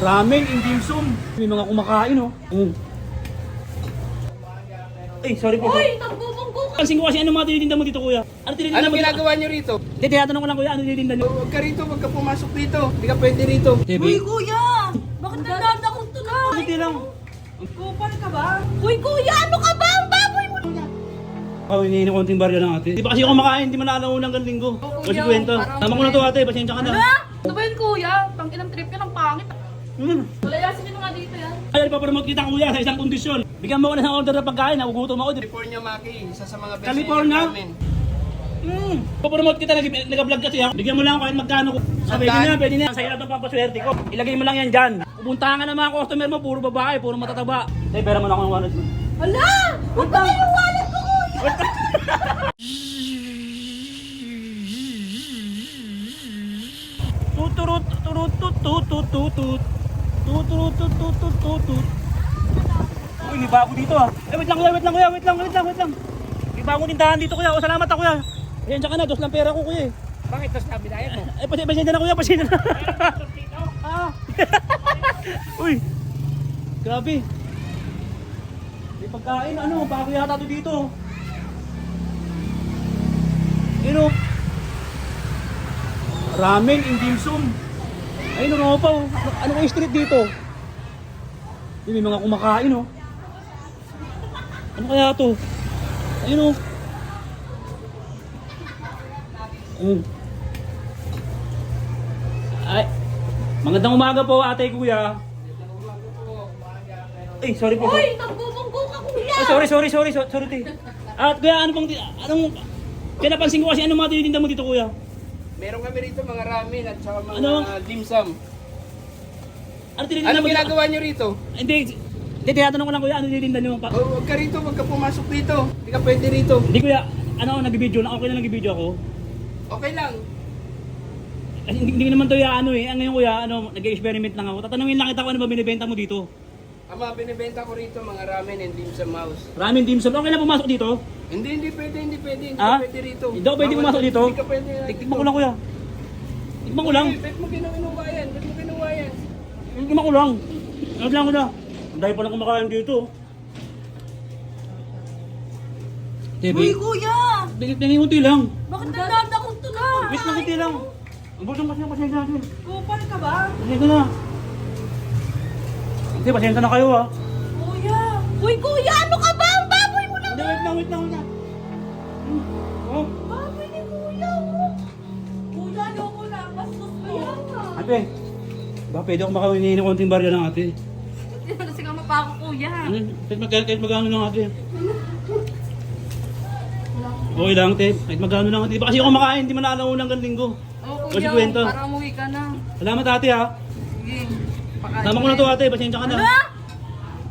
Ramen, dim sum. May mga kumakain, oh. Ay, sorry po. Uy, nagbubunggo ka! Pansin ko kasi ano mga tinitinda mo dito, kuya? Ano tinitinda Ano mo dito? ginagawa nyo rito? Hindi, tinatanong ko lang, kuya, ano tinitinda nyo? Huwag ka rito, huwag ka pumasok dito. Hindi ka pwede rito. Uy, kuya! Bakit nagdanda kong tunay? Hindi lang. Kupal ka ba? Uy, kuya! Ano ka ba? Ang baboy mo na! Oh, hinihingi ng konting barya ng ate. Di ba kasi ako makain, di mo naalala ng linggo. Kasi kwenta. Tama ko na to, ate, pasensya ka na. Ano? Ano ba yun, kuya? Pang-ilang trip yun ang pangit. Walayasin nyo na nga dito yan. Ay, ipapromote kita, kuya, sa isang kondisyon. Bigyan mo ko na ng order na pagkain, nagugutom ako. California Maki, isa sa mga best California? seller namin. Ipapromote kita, nag-vlog kasi ha. Bigyan mo lang ako kahit magkano ko. Pwede na. Sa'yo na itong pampaswerte ko. Ilagay mo lang yan dyan. Pupuntahan ka ng mga customer mo, puro babae, puro matataba. Tay, pera mo na ako ng wallet mo. Hala! Huwag ba yung wallet ko, kuya? Tuturut, turut, tut, tut, tut, tut, tut. Tuturut, tut, tut, tut, tut, tut. Uy, may bago dito ah. Wait lang kuya, wait lang. May bagong tindahan dito kuya. O, salamat ah kuya. Ayan, ka na, dos lang pera ko kuya eh. Bakit tas kabilayan mo? Pasensya na kuya, pasensya na. Ah. Uy. Grabe. May pagkain, ano, bago yata to dito. Ano? Ramen, dim sum. Ayun, ano pa oh. Ano kayo street dito? May mga kumakain oh. Ano kaya to? Ayun oh. Ay, magandang umaga po ate kuya. Ay, sorry po. Uy, nagbubunggo ka, kuya! Oh, sorry te. At kuya, anong pinapansin ko kasi anong mga tinitinda mo dito kuya? Meron kami rito mga ramen at saka mga Ano? dim sum. Ano tinitinda Ano mo dito? ginagawa nyo rito? Hindi, tinatanong ko lang kuya, ano tinitinda nyo? Huwag ka rito, huwag ka pumasok dito. Hindi ka pwede rito. Hindi kuya, ano, nag-video na, okay na nag-video ako. Okay lang. Kasi hindi naman to ya ano eh. Ang ngayon kuya, ano, nag-experiment lang ako. Tatanungin lang kita kung ano ba binibenta mo dito. Ang mga binibenta ko rito, mga ramen and dim sum house. Ramen dim sum. Okay lang pumasok dito? Hindi pwede. Hindi Ah? ka pwede rito. Hindi ako pwede pumasok dito? Hindi ka pwede. Tikman ko lang kuya. Tikman ko lang. Ba't mo kinuha yan? Tikman ko lang. Ano lang ko na. Ang dahil pa lang kumakain dito. Uy, kuya! Tingimunti lang. Bakit nagdanda kong tunay? Wait lang, kunti lang. Ang butong kasi ang pasensya natin. Kupal ka ba? Pasensya na. Hindi, pasensya na kayo ah. Kuya! Uy, kuya! Ano ka ba? Ang baboy mo na! Hindi, wait lang. Oh. Baboy ni kuya, oh! Kuya, ayoko na. Bastos pa yan, ah. Ate, baka pwede ako makawinin ng konting barya ng ate. Hindi mo kasi ka mapako, kuya. Kahit magkano lang ate. Okay lang ate, kahit magkano lang ate. Di ba kasi ako makain, di mo naalala ng linggo. Oo, Kasi kuya. kwenta. Para umuwi ka na. Salamat ate ha. Sige. Pakain Tama ko na to ate, pasensya ka na. Hala!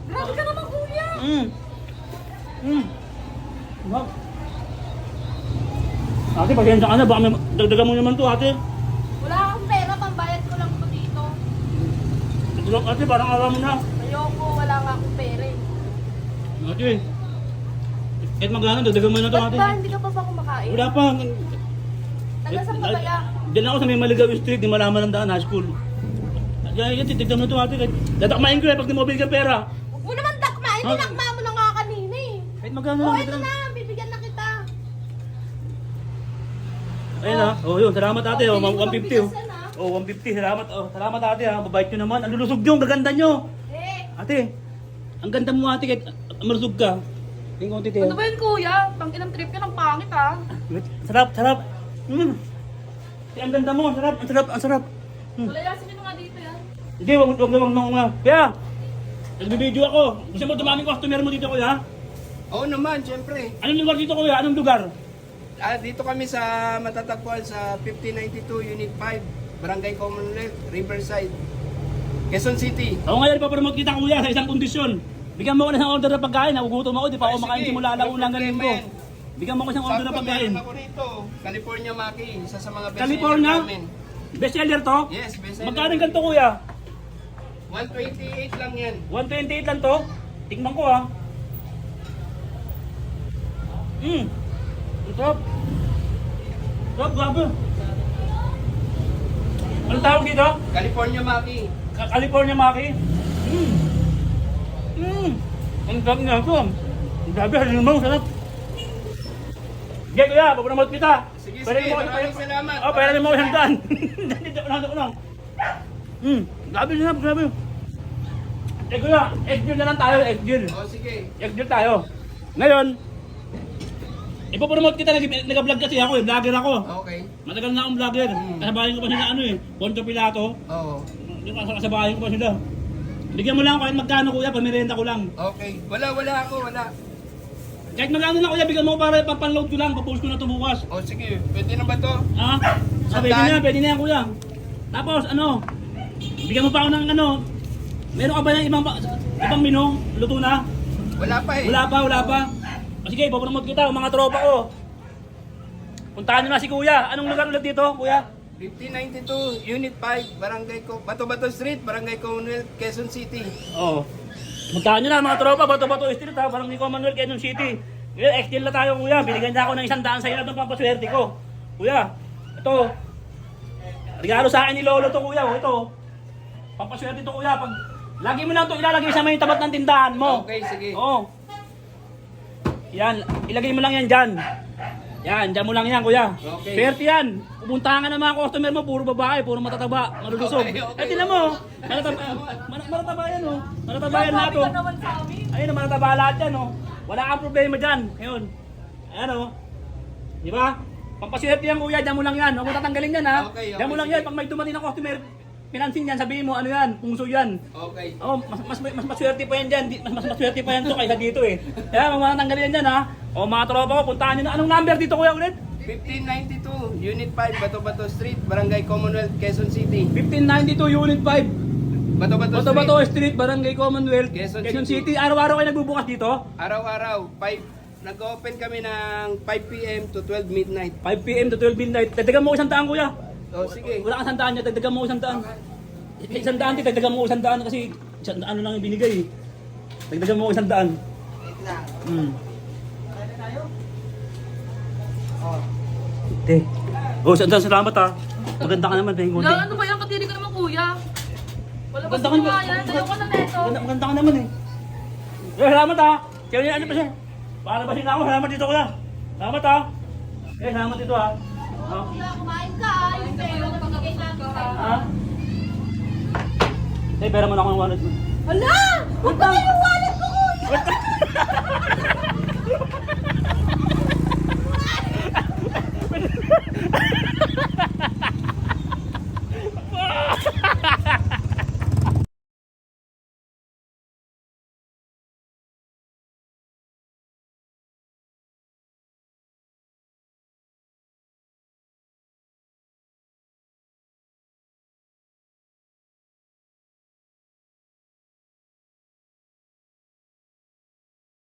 Grabe ka naman, kuya. Wag. Ate, pasensya ka na, baka may dagdagan mo naman to ate. Wala akong pera, pambayad ko lang po dito. Ate, parang alam mo na. Ayoko, wala nga akong pera eh. Ate, kahit magkano, dagdagan mo na to Ba't ate. ba hindi ka pa ba kumakain? Wala pa. Taga saan ka kaya? Diyan ako sa may Maligaw Street, di malaman ng daan, high school. Yan, titignan mo ito ate. Dadakmain ko eh, pag di mo bigyan pera. Huwag mo naman dakmain, Ah. tinakma mo na nga kanina eh. Kahit magkano Oh, lang. ito na, bibigyan na kita. Ayun ha. Oh, yun. Salamat ate. Oh, Bili mo ng 150 oh. bigas yan, ah. Oh, 150. Salamat. Oh, salamat ate ha. Mabait nyo naman. Ang lulusog nyo. Ang gaganda nyo. Ate, ang ganda mo ate. Kahit malusog ka. Tingin konti tayo. Ano ba yun, kuya? Pang-ilang trip yun ang pangit ah. Sarap. Ang ganda mo. Ang sarap. Walayasin nyo na nga dito yan. Hindi, wag. Kaya, nagbibideo ako. Gusto mo dumaming customer mo dito kuya? Oo naman, syempre. Anong lugar dito kuya? Anong lugar? Dito kami sa matatagpuan sa 5092 Unit 5, Barangay Commonwealth, Riverside, Quezon City. Ako ngayon ipapromote kita kuya sa isang kondisyon. Bigyan mo ko na ng order na pagkain. Nagugutom ako. Di pa ako Sige, makain simula walang alaunang problema linggo. yan. Bigyan mo ko isang order na Sakto, pagkain. meron ako rito. California Maki, isa sa mga best California? seller namin. Best seller to? Yes, best seller. Magkano ganito kuya? 128 lang yan. 128 lang to? Tingnan ko ah. Ang sarap. Sarap, grabe. Anong tawag dito? California Maki. California Maki. Ang sarap niya ito. Ang grabe, halin mo, sarap. Sige kuya, papunamot kita. Sige, Pwede sige, mo- maraming salamat. Oh, pwede mo isang daan. Dito ko lang. Grabe sarap, grabe. Eh kuya, egg-deal na lang tayo, egg-deal. O, sige. Egg-deal tayo. Ngayon, ipopromote kita, nag-vlog kasi ako eh, vlogger ako. Okay. Matagal na akong vlogger. Kasabayan ko pa sila ano eh, Ponto Pilato. Oo. Yung kasabayan ko pa sila. Bigyan mo lang ako kahit magkano kuya, pamirenda ko lang. Okay. Wala ako, wala. Kahit magkano na kuya, bigyan mo ko para papanload ko lang, papost ko na ito bukas. O, sige. Pwede na ba to? Ha? Pwede na yan kuya. Tapos ano, bigyan mo pa ako ng ano, meron ka ba ng ibang menu? Luto na? Wala pa eh. Wala pa. O sige, ipopromote kita, mga tropa ko. Puntahan nyo na si kuya. Anong lugar ulit dito, kuya? 1592, Unit 5, Barangay Bato Street, Barangay Commonwealth, Quezon City. Oo. Puntahan nyo na mga tropa, Bato Street ha, Barangay Commonwealth, Quezon City. Ngayon, XDL na tayo kuya, binigyan niya ako ng 100 sa iyo ng pampaswerte ko. Kuya, ito. Regalo sa akin ni Lolo to kuya, oh, ito. Pampaswerte to kuya, pag lagi mo lang to ilalagay sa may tapat ng tindahan mo. Okay, sige. Oo. Yan, ilagay mo lang yan dyan. Yan, dyan mo lang yan kuya. Okay. Swerte yan. Pupuntahan ka ng mga customer mo, puro babae, puro matataba, malulusog. Okay. Tingnan mo, matataba yan oh. Matataba yan lahat Grabe oh. ka naman sa amin. Ayun, matataba lahat yan oh. Wala kang problema dyan. Ngayon, ayan oh. Di ba? Pampaswerte yan kuya, dyan mo lang yan. Huwag mo tatanggalin yan ha. Okay, Dyan mo lang sige. yan. Pag may dumating na customer, pinansin yan, sabihin mo ano yan, pungso yan. Okay. Oh, mas maswerte pa yan dyan. Mas maswerte pa yan to kaysa dito eh. Kaya mga tanggalin yan dyan ha. O mga tropa ko, puntahan nyo na. Anong number dito kuya ulit? 1592, Unit 5, Bato Street, Barangay Commonwealth, Quezon City. 1592 Unit 5. Bato Street, Barangay Commonwealth, Quezon Quezon City. City. Araw-araw kayo nagbubukas dito? Araw-araw, nag-open kami ng 5 p.m. to 12 midnight. 5 PM to 12 midnight. Dagdagan mo ko 100 kuya. O, sige. Wala kang 100 niya, dagdagan mo ko 100. 100, dagdagan mo ko 100 kasi 100 lang yung binigay eh. Dagdagan mo ko 100. Te. Oh, salamat ha. Maganda ka naman, Bengon. Wala, ano ba yan? Katiri ka naman kuya. Wala ba Maganda sa mga yan? Ayaw ko na neto. Maganda ka naman eh. Salamat ha. Kaya niya ano pa siya. Para ba ako? Salamat dito kuya. Salamat ha. Salamat dito ha. Kuya, kumain ka. Ayun kayo. Nagbigay namin sa'yo. Ha? Pera mo na ako ng wallet mo. Hala! Huwag ba kayo yung wallet ko kuya?